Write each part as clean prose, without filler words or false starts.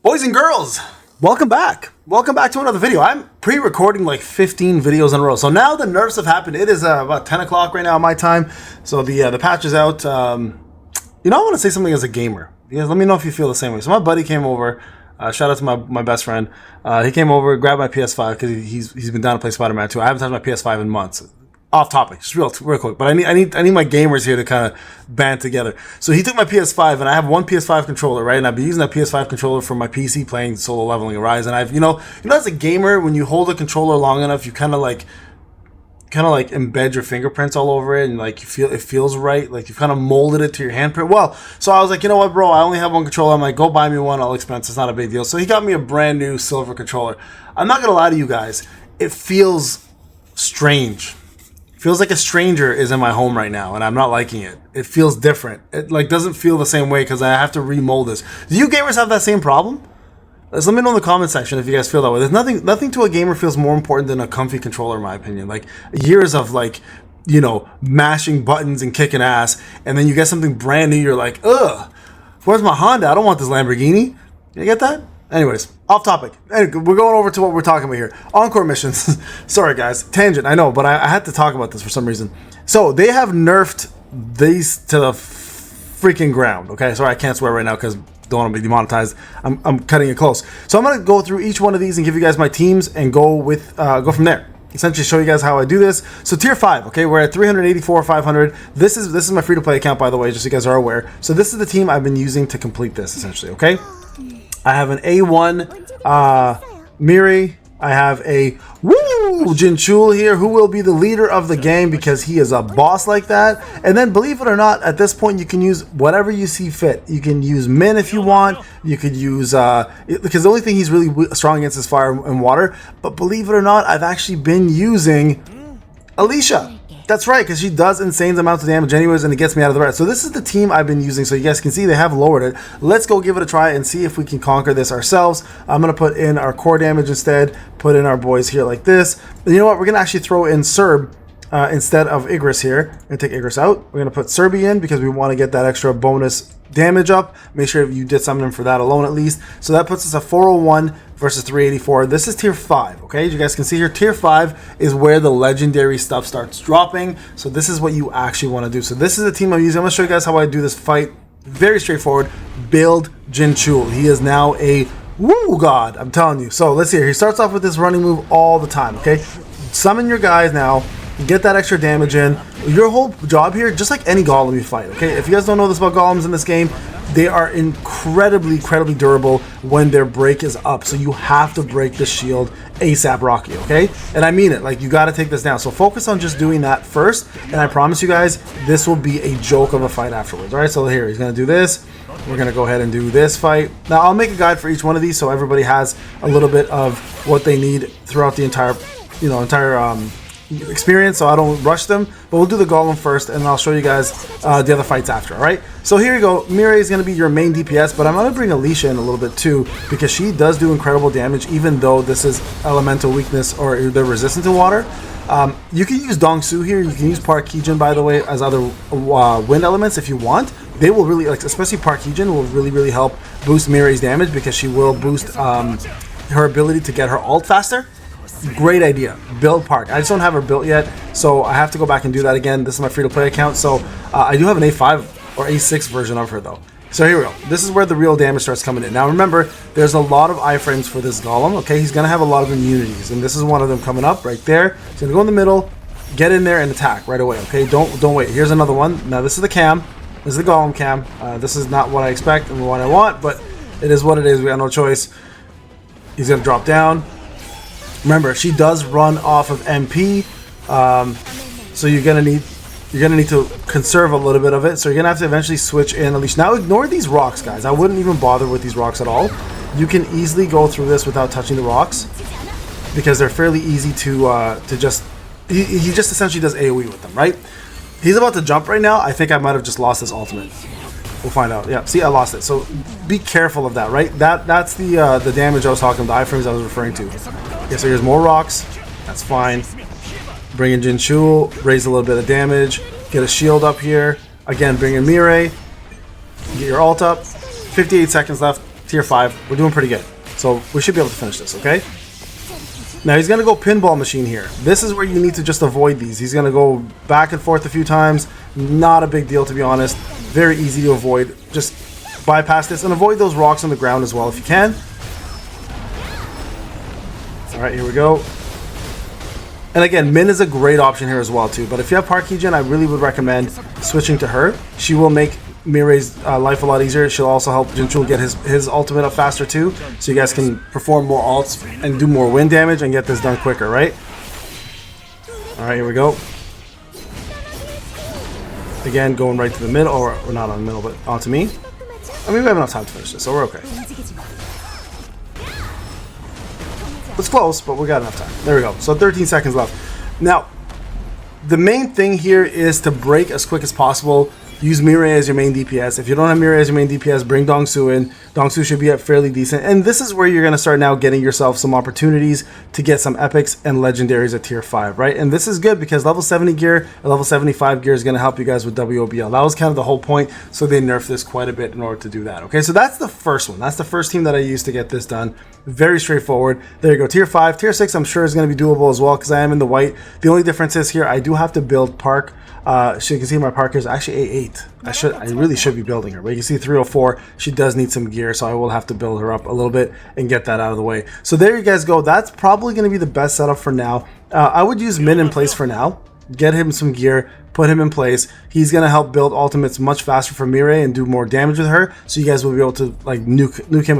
Boys and girls, welcome back. Welcome back to another video. I'm pre-recording like 15 videos in a row. So now the nerfs have happened. It is about 10 o'clock right now my time. So the patch is out. I want to say something as a gamer. You guys, let me know if you feel the same way. So my buddy came over. Shout out to my best friend. He came over, grabbed my PS5 because he's been down to play Spider-Man 2. I haven't touched my PS5 in months. Off topic, just real quick, but I need my gamers here to kind of band together. So he took my PS5, and I have one PS5 controller, right? And I've been using that PS5 controller for my PC playing solo leveling Arise. And I've, as a gamer, when you hold a controller long enough, you kind of like embed your fingerprints all over it, and like it feels right, like you've kind of molded it to your handprint. Well, so I was like, you know what, bro? I only have one controller. I'm like, go buy me one. I'll expense. It's not a big deal. So he got me a brand new silver controller. I'm not gonna lie to you guys. It feels strange. Feels like a stranger is in my home right now, and I'm not liking it. It feels different. It doesn't feel the same way because I have to remold this. Do you gamers have that same problem? Let me know in the comment section if you guys feel that way. There's nothing to a gamer feels more important than a comfy controller, in my opinion. Like years of mashing buttons and kicking ass, and then you get something brand new. You're like, ugh, where's my Honda? I don't want this Lamborghini. You get that? Anyways, off topic. Anyway, we're going over to what we're talking about here. Encore missions. Sorry, guys. Tangent, I know, but I had to talk about this for some reason. So, they have nerfed these to the freaking ground. Okay, sorry, I can't swear right now because don't want to be demonetized. I'm cutting it close. So, I'm going to go through each one of these and give you guys my teams and go from there. Essentially show you guys how I do this. So tier 5, okay, we're at 384, 500. This is my free-to-play account, by the way, just so you guys are aware. So this is the team I've been using to complete this, essentially, okay? I have an A1 Miri. I have a Jinchul here, who will be the leader of the game because he is a boss like that. And then, believe it or not, at this point you can use whatever you see fit. You can use Min if you want. You could use because the only thing he's really strong against is fire and water. But believe it or not, I've actually been using Alicia. That's right, because she does insane amounts of damage anyways, and it gets me out of the red. So this is the team I've been using, so you guys can see they have lowered it. Let's go give it a try and see if we can conquer this ourselves. I'm going to put in our core damage instead, put in our boys here like this. And you know what? We're going to actually throw in Serb instead of Igris here. We're going to take Igris out. We're going to put Serbi in because we want to get that extra bonus damage up. Make sure you did something for that alone at least. So that puts us at 401 versus 384. This is tier 5, okay? As you guys can see here, tier 5 is where the legendary stuff starts dropping. So this is what you actually want to do. So this is the team I'm using. I'm going to show you guys how I do this fight. Very straightforward. Build Jinchul. He is now a woo god, I'm telling you. So let's see here. He starts off with this running move all the time, okay? Summon your guys now. Get that extra damage in. Your whole job here, just like any golem you fight, okay? If you guys don't know this about golems in this game, they are incredibly durable when their break is up. So you have to break the shield ASAP Rocky, okay? And I mean it, like you got to take this down. So focus on just doing that first. And I promise you guys, this will be a joke of a fight afterwards, all right? So here, he's going to do this. We're going to go ahead and do this fight. Now, I'll make a guide for each one of these so everybody has a little bit of what they need throughout the entire experience, so I don't rush them, but we'll do the golem first and I'll show you guys the other fights after. All right, so here you go. Miri is going to be your main DPS, but I'm going to bring Alicia in a little bit too because she does do incredible damage even though this is elemental weakness or they're resistant to water. You can use Dongsu here. You can use Park Heejin, by the way, as other wind elements if you want. They will really, especially Park Heejin will really help boost Miri's damage because she will boost her ability to get her ult faster. Great idea. Build Park. I just don't have her built yet, so I have to go back and do that again. This is my free-to-play account, so I do have an A5 or A6 version of her, though. So here we go. This is where the real damage starts coming in. Now, remember, there's a lot of iframes for this golem, okay? He's going to have a lot of immunities, and this is one of them coming up right there. He's going to go in the middle, get in there, and attack right away, okay? Don't wait. Here's another one. Now, this is the cam. This is the golem cam. This is not what I expect and what I want, but it is what it is. We got no choice. He's going to drop down. Remember, she does run off of MP, so you're gonna need to conserve a little bit of it. So you're gonna have to eventually switch in Alicia. Now, ignore these rocks, guys. I wouldn't even bother with these rocks at all. You can easily go through this without touching the rocks because they're fairly easy to just. He just essentially does AOE with them, right? He's about to jump right now. I think I might have just lost this ultimate. We'll find out. Yeah, see, I lost it. So be careful of that, right? That's the damage I was talking about, the iframes I was referring to. Okay, so here's more rocks. That's fine. Bring in Jinchul, raise a little bit of damage, get a shield up here. Again, bring in Mire, get your ult up. 58 seconds left. tier 5. We're doing pretty good. So we should be able to finish this, okay? Now he's going to go pinball machine here. This is where you need to just avoid these. He's going to go back and forth a few times. Not a big deal, to be honest. Very easy to avoid. Just bypass this and avoid those rocks on the ground as well if you can. Alright, here we go. And again, Min is a great option here as well too. But if you have Parkeejin, I really would recommend switching to her. She will make Mirai's life a lot easier. She'll also help Jinchul get his ultimate up faster too, so you guys can perform more ults and do more wind damage and get this done quicker, right? Alright, here we go. Again, going right to the middle, or not on the middle, but onto me. I mean, we have enough time to finish this, so we're okay. It's close, but we got enough time. There we go. So 13 seconds left. Now, the main thing here is to break as quick as possible. Use Mirai as your main DPS. If you don't have Mirai as your main DPS, bring Dongsu in. Dongsu should be at fairly decent. And this is where you're going to start now getting yourself some opportunities to get some epics and legendaries at tier 5, right? And this is good because level 70 gear and level 75 gear is going to help you guys with WOBL. That was kind of the whole point, so they nerfed this quite a bit in order to do that. Okay, so that's the first one. That's the first team that I used to get this done. Very straightforward. There you go, tier 5. Tier 6 I'm sure is going to be doable as well because I am in the white. The only difference is here I do have to build Park. So you can see my Parker is actually A8. I really should be building her, but you can see 304. She does need some gear, so I will have to build her up a little bit and get that out of the way. So there you guys go. That's probably going to be the best setup for now. I would use Min in place for now. Get him some gear, put him in place. He's going to help build ultimates much faster for Mirai and do more damage with her, so you guys will be able to like nuke him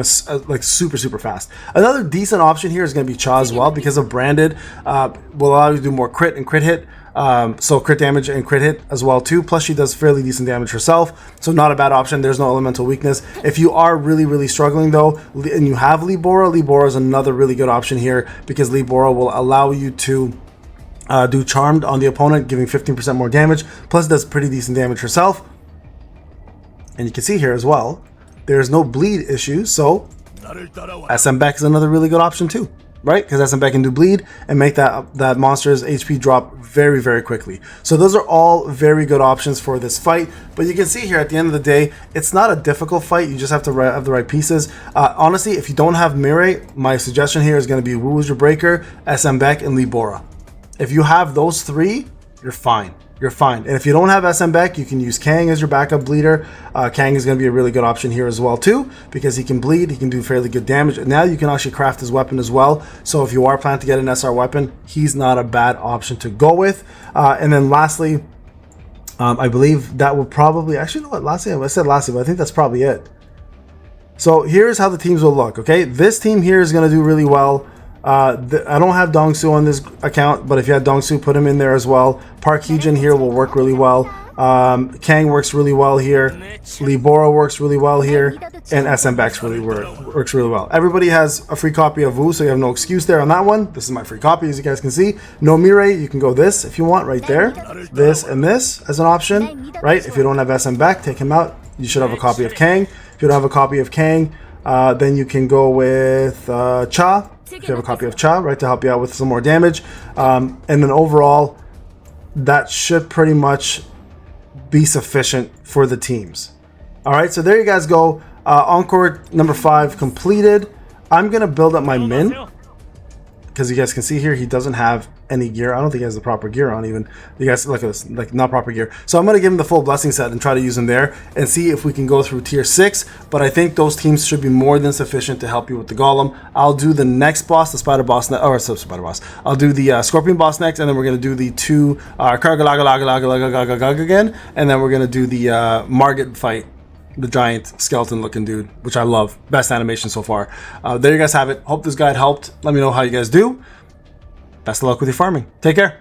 like super fast. Another decent option here is going to be Cha as well, because of branded will allow you to do more crit and crit hit. So crit damage and crit hit as well too. Plus she does fairly decent damage herself, so not a bad option. There's no elemental weakness. If you are really struggling though, and you have Libora is another really good option here, because Libora will allow you to do charmed on the opponent, giving 15% more damage. Plus does pretty decent damage herself. And you can see here as well, there's no bleed issue, so SM Beck is another really good option too. Right, because SM Beck can do bleed and make that monster's HP drop very quickly. So those are all very good options for this fight. But you can see here at the end of the day, it's not a difficult fight. You just have to have the right pieces. Honestly, if you don't have Mirai, my suggestion here is going to be Wu is your breaker, SM Beck, and Libora. If you have those three, you're fine. You're fine. And if you don't have SM Beck, you can use Kang as your backup bleeder. Kang is going to be a really good option here as well too, because he can bleed, he can do fairly good damage. And now you can actually craft his weapon as well. So if you are planning to get an SR weapon, he's not a bad option to go with. And then lastly, I believe that will probably, actually, you know what, lastly, I said lastly, but I think that's probably it. So here's how the teams will look, okay? This team here is going to do really well. I don't have Dongsu on this account, but if you had Dongsu, put him in there as well. Parkeejin here will work really well. Kang works really well here. Libora works really well here. And SM Bex works really well. Everybody has a free copy of Wu, so you have no excuse there on that one. This is my free copy, as you guys can see. No Mirai, you can go this if you want right there. This and this as an option, right? If you don't have SM Beck, take him out. You should have a copy of Kang. If you don't have a copy of Kang, then you can go with Cha. If you have a copy of Cha, right, to help you out with some more damage. And then overall, that should pretty much be sufficient for the teams. All right, so there you guys go. Encore number 5 completed. I'm going to build up my Min, because you guys can see here, he doesn't have any gear. I don't think he has the proper gear on even. You guys look at this, like not proper gear. So I'm going to give him the full blessing set and try to use him there and see if we can go through tier 6. But I think those teams should be more than sufficient to help you with the golem. I'll do the next boss, the spider boss, or spider boss. I'll do the scorpion boss next, and then we're going to do the 2 Kargalagalagalagalagalagag again, and then we're going to do the Margit fight. The giant skeleton looking dude, which I love. Best animation so far. There you guys have it. Hope this guide helped. Let me know how you guys do. Best of luck with your farming. Take care.